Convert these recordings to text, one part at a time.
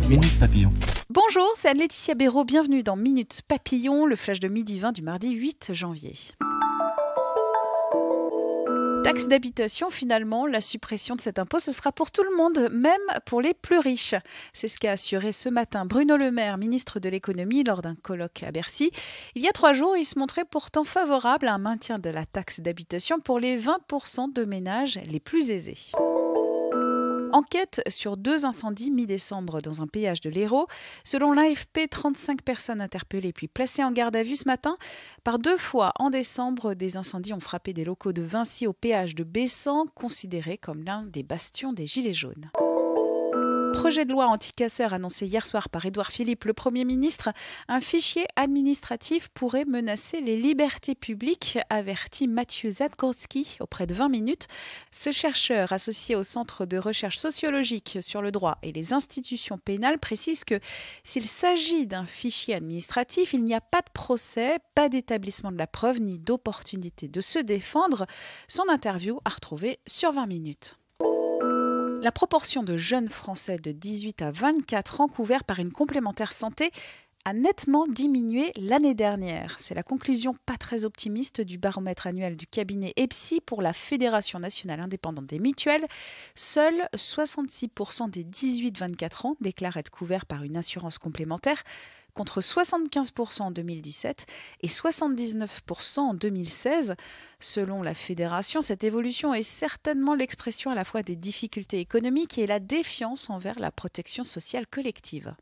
Minute Papillon. Bonjour, c'est Anne-Laetitia Béraud, bienvenue dans Minute Papillon, le flash de midi 20 du mardi 8 janvier. Taxe d'habitation, finalement, la suppression de cet impôt, ce sera pour tout le monde, même pour les plus riches. C'est ce qu'a assuré ce matin Bruno Le Maire, ministre de l'économie, lors d'un colloque à Bercy. Il y a 3 jours, il se montrait pourtant favorable à un maintien de la taxe d'habitation pour les 20% de ménages les plus aisés. Enquête sur 2 incendies mi-décembre dans un péage de l'Hérault. Selon l'AFP, 35 personnes interpellées puis placées en garde à vue ce matin. Par 2 fois en décembre, des incendies ont frappé des locaux de Vinci au péage de Bessan, considéré comme l'un des bastions des Gilets jaunes. Projet de loi anti-casseurs annoncé hier soir par Édouard Philippe, le Premier ministre. Un fichier administratif pourrait menacer les libertés publiques, avertit Mathieu Zadkowski auprès de 20 minutes. Ce chercheur associé au Centre de recherche sociologique sur le droit et les institutions pénales précise que s'il s'agit d'un fichier administratif, il n'y a pas de procès, pas d'établissement de la preuve ni d'opportunité de se défendre. Son interview à retrouver sur 20 minutes. La proportion de jeunes Français de 18 à 24 ans couverts par une complémentaire santé a nettement diminué l'année dernière. C'est la conclusion pas très optimiste du baromètre annuel du cabinet EPSI pour la Fédération nationale indépendante des mutuelles. Seuls 66% des 18-24 ans déclarent être couverts par une assurance complémentaire, contre 75% en 2017 et 79% en 2016. Selon la Fédération, cette évolution est certainement l'expression à la fois des difficultés économiques et la défiance envers la protection sociale collective.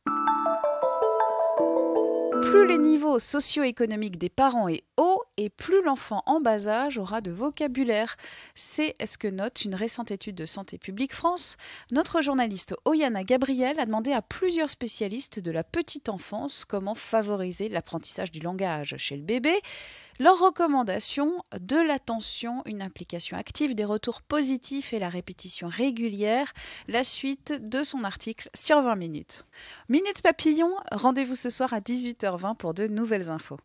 Plus les niveaux socio-économiques des parents est haut et plus l'enfant en bas âge aura de vocabulaire. C'est ce que note une récente étude de Santé publique France. Notre journaliste Oyana Gabriel a demandé à plusieurs spécialistes de la petite enfance comment favoriser l'apprentissage du langage chez le bébé. Leurs recommandations, de l'attention, une implication active, des retours positifs et la répétition régulière. La suite de son article sur 20 minutes. Minute Papillon, rendez-vous ce soir à 18h20 pour de nouvelles infos.